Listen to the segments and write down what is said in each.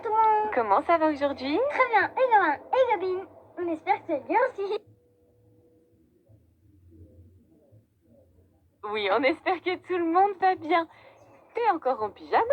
tout le monde. Comment ça va aujourd'hui? Très bien, et Gamin et Gabine. On espère que c'est bien aussi. Oui, on espère que tout le monde va bien. T'es encore en pyjama?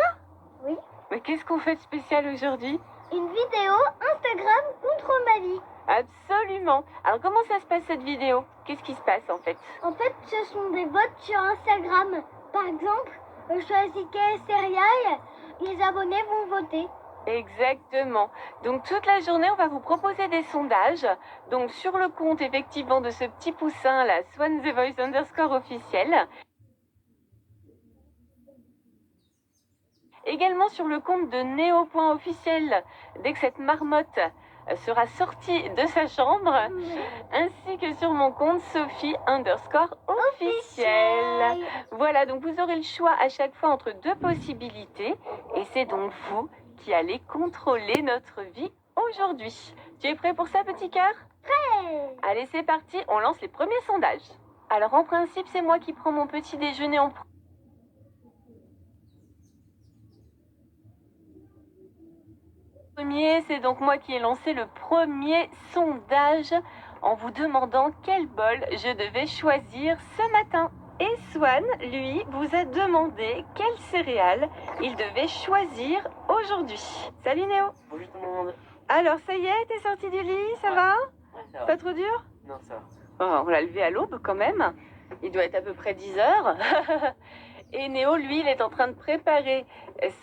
Oui. Mais qu'est-ce qu'on fait de spécial aujourd'hui? Une vidéo Instagram contre ma vie. Absolument. Alors comment ça se passe cette vidéo? Qu'est-ce qui se passe en fait? En fait, ce sont des votes sur Instagram. Par exemple, choisis quel céréale, les abonnés vont voter. Exactement. Donc toute la journée, on va vous proposer des sondages. Donc sur le compte effectivement de ce petit poussin, la Swan The Voice _ officiel. Également sur le compte de Néo.officiel, dès que cette marmotte sera sortie de sa chambre, ainsi que sur mon compte Sophie_officiel. Voilà, donc vous aurez le choix à chaque fois entre deux possibilités, et c'est donc vous qui allez contrôler notre vie aujourd'hui. Tu es prêt pour ça, petit cœur? Prêt. Allez, c'est parti, on lance les premiers sondages. Alors en principe, c'est moi qui prends mon petit déjeuner en premier, c'est donc moi qui ai lancé le premier sondage en vous demandant quel bol je devais choisir ce matin. Et Swan, lui, vous a demandé quelle céréale il devait choisir aujourd'hui. Salut Néo. Bonjour tout le monde. Alors ça y est, t'es sorti du lit, ça va? Ouais, ça va. Pas trop dur? Non, ça va. Oh, on l'a levé à l'aube quand même. Il doit être à peu près 10 heures. Et Néo, lui, il est en train de préparer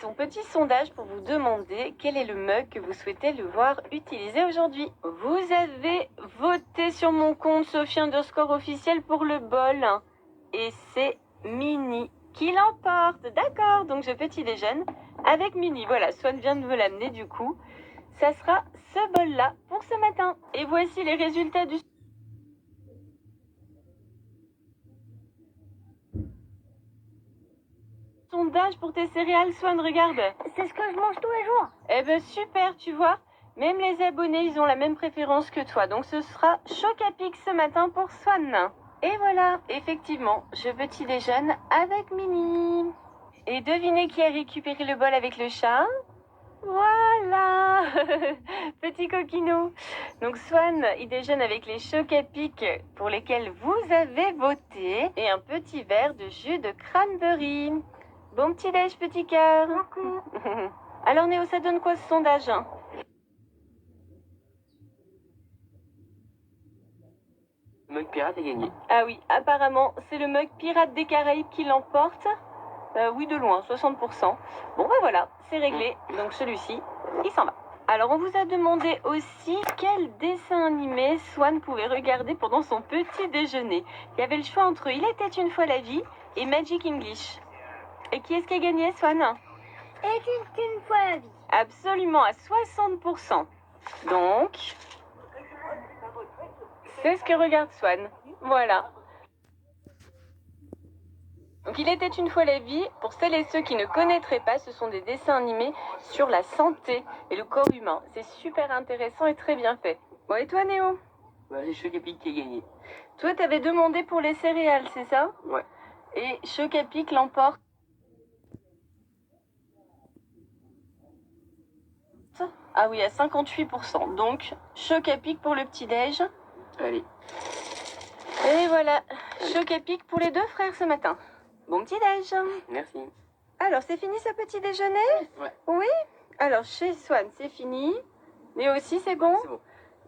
son petit sondage pour vous demander quel est le mug que vous souhaitez le voir utiliser aujourd'hui. Vous avez voté sur mon compte Sophie_officiel pour le bol. Et c'est Mini qui l'emporte. D'accord, donc je petit déjeune avec Mini. Voilà, Swan vient de me l'amener du coup. Ça sera ce bol-là pour ce matin. Et voici les résultats du sondage pour tes céréales, Swan, regarde. C'est ce que je mange tous les jours. Eh ben super, tu vois. Même les abonnés, ils ont la même préférence que toi. Donc ce sera choc à pic ce matin pour Swan. Et voilà, effectivement, je petit déjeune avec Mini. Et devinez qui a récupéré le bol avec le chat? Voilà. Petit coquinou. Donc Swan, il déjeune avec les chocs à pic pour lesquels vous avez voté. Et un petit verre de jus de cranberry. Bon petit déj, petit cœur. Alors Néo, ça donne quoi ce sondage? Le mug pirate a gagné. Ah oui, apparemment, c'est le mug Pirate des Caraïbes qui l'emporte. Oui, de loin, 60%. Bon, ben voilà, c'est réglé. Donc celui-ci, il s'en va. Alors, on vous a demandé aussi quel dessin animé Swan pouvait regarder pendant son petit déjeuner. Il y avait le choix entre Il était une fois la vie et Magic English. Et qui est-ce qui a gagné, Swan? Et une fois la vie. Absolument, à 60%. Donc, c'est ce que regarde Swan. Voilà. Donc, Il était une fois la vie. Pour celles et ceux qui ne connaîtraient pas, ce sont des dessins animés sur la santé et le corps humain. C'est super intéressant et très bien fait. Bon, et toi, Néo? Bah, c'est choc à pic qui a gagné. Toi, t'avais demandé pour les céréales, c'est ça? Ouais. Et Choc à pic l'emporte. Ah oui, à 58%. Donc, Choc à pic pour le petit-déj. Allez. Et voilà, Choc à pic pour les deux frères ce matin. Bon petit-déj. Merci. Alors, c'est fini ce petit déjeuner? Ouais. Oui. Alors, chez Swan, c'est fini. Mais aussi, c'est bon? C'est bon.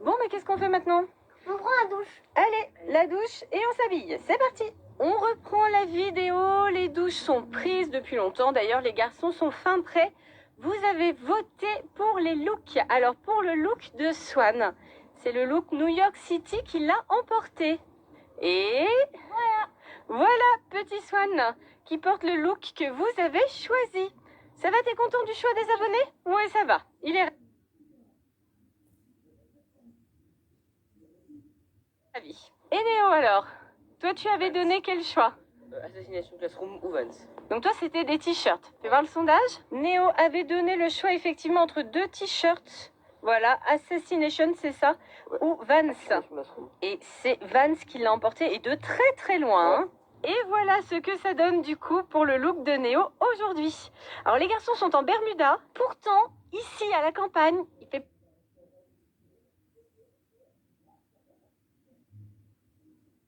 Bon, mais qu'est-ce qu'on fait maintenant? On prend la douche. Allez, la douche et on s'habille. C'est parti. On reprend la vidéo. Les douches sont prises depuis longtemps. D'ailleurs, les garçons sont fin prêts. Vous avez voté pour les looks. Alors, pour le look de Swan, c'est le look New York City qui l'a emporté. Et voilà, petit Swan qui porte le look que vous avez choisi. Ça va, t'es content du choix des abonnés? Oui, ça va. Il est ravi. Et Néo alors? Toi, tu avais donné quel choix? Assassination Classroom ou Vance. Donc toi, c'était des t-shirts. Fais voir le sondage. Néo avait donné le choix effectivement entre deux t-shirts. Voilà, Assassination, c'est ça, ou Vance. Assassination Classroom. Et c'est Vance qui l'a emporté, et de très très loin. Ouais. Hein. Et voilà ce que ça donne du coup pour le look de Néo aujourd'hui. Alors les garçons sont en Bermuda. Pourtant, ici à la campagne, il fait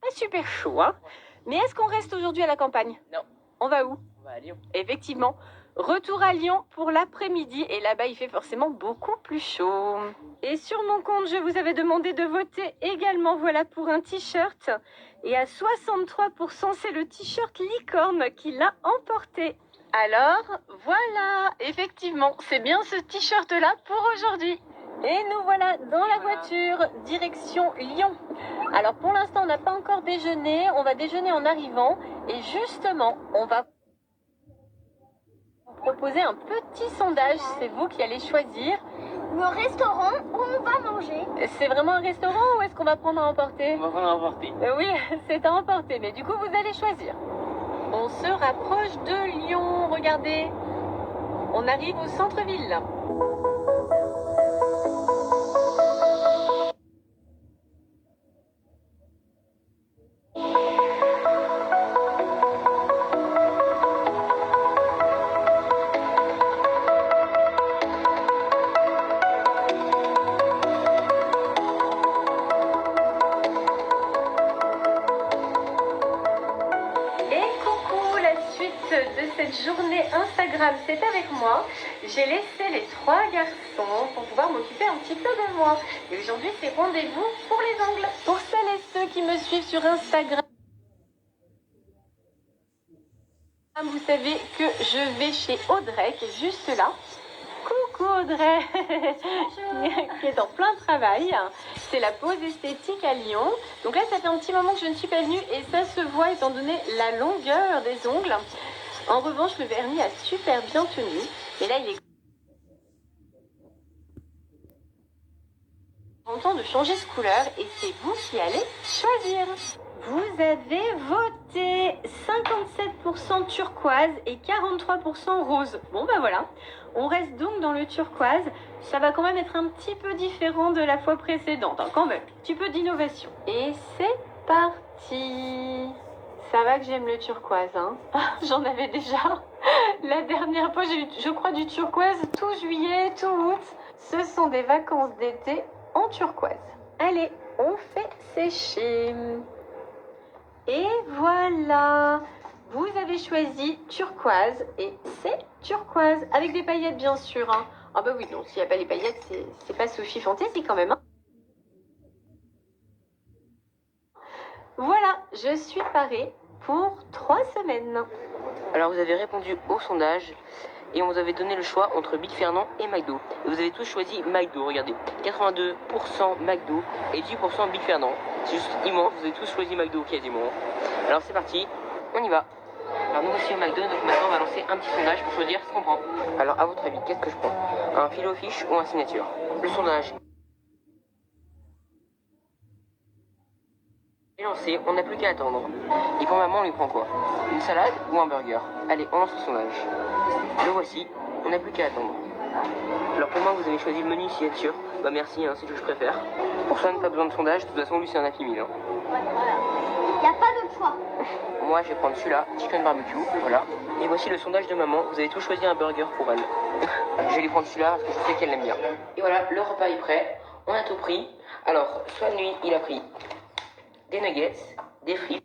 pas super chaud, hein. Mais est-ce qu'on reste aujourd'hui à la campagne? Non. On va où? On va à Lyon. Effectivement, retour à Lyon pour l'après-midi et là-bas il fait forcément beaucoup plus chaud. Et sur mon compte, je vous avais demandé de voter également, voilà, pour un t-shirt. Et à 63%, c'est le t-shirt licorne qui l'a emporté. Alors, voilà, effectivement, c'est bien ce t-shirt-là pour aujourd'hui. Et nous voilà dans la voiture, direction Lyon. Alors pour l'instant, on n'a pas encore déjeuné, on va déjeuner en arrivant. Et justement, on va vous proposer un petit sondage, c'est vous qui allez choisir. Le restaurant où on va manger. C'est vraiment un restaurant ou est-ce qu'on va prendre à emporter? On va prendre à emporter. Oui, c'est à emporter, mais du coup, vous allez choisir. On se rapproche de Lyon, regardez. On arrive au centre-ville, là. De cette journée Instagram, c'est avec moi. J'ai laissé les 3 garçons pour pouvoir m'occuper un petit peu de moi. Et aujourd'hui, c'est rendez-vous pour les ongles. Pour celles et ceux qui me suivent sur Instagram, vous savez que je vais chez Audrey, qui est juste là. Coucou Audrey, qui est en plein travail. C'est la pause esthétique à Lyon. Donc là, ça fait un petit moment que je ne suis pas venue et ça se voit étant donné la longueur des ongles. En revanche, le vernis a super bien tenu. Et là, il est content de changer de couleur et c'est vous qui allez choisir. Vous avez voté 57% turquoise et 43% rose. Bon ben voilà, on reste donc dans le turquoise. Ça va quand même être un petit peu différent de la fois précédente, hein, quand même. Un petit peu d'innovation. Et c'est parti. Ça va que j'aime le turquoise, hein. J'en avais déjà. La dernière fois, j'ai eu, je crois, du turquoise tout juillet, tout août. Ce sont des vacances d'été en turquoise. Allez, on fait sécher. Et voilà, vous avez choisi turquoise et c'est turquoise avec des paillettes bien sûr. Hein. Ah bah oui, non, s'il n'y a pas les paillettes, c'est pas Sophie Fantasy quand même. Hein. Voilà, je suis parée pour 3 semaines. Alors vous avez répondu au sondage et on vous avait donné le choix entre Big Fernand et McDo. Et vous avez tous choisi McDo, regardez. 82% McDo et 10% Big Fernand. C'est juste immense, vous avez tous choisi McDo quasiment. Alors c'est parti, on y va. Alors nous voici au McDo, donc maintenant on va lancer un petit sondage pour choisir ce qu'on prend. Alors à votre avis, qu'est-ce que je prends? Un filet-o-fish ou un signature? Le sondage est lancé, on n'a plus qu'à attendre. Et pour maman, on lui prend quoi? Une salade ou un burger? Allez, on lance le sondage. Le voici, on n'a plus qu'à attendre. Alors pour moi, vous avez choisi le menu signature. Bah merci, hein, c'est ce que je préfère. Pour ça, pas besoin de sondage, de toute façon, lui c'est un Happy Meal. Hein. Il n'y a pas d'autre choix. Moi, je vais prendre celui-là, chicken barbecue, voilà. Et voici le sondage de maman, vous avez tous choisi un burger pour elle. Je vais lui prendre celui-là parce que je sais qu'elle l'aime bien. Et voilà, le repas est prêt, on a tout pris. Alors, soit nuit, il a pris des nuggets, des frites,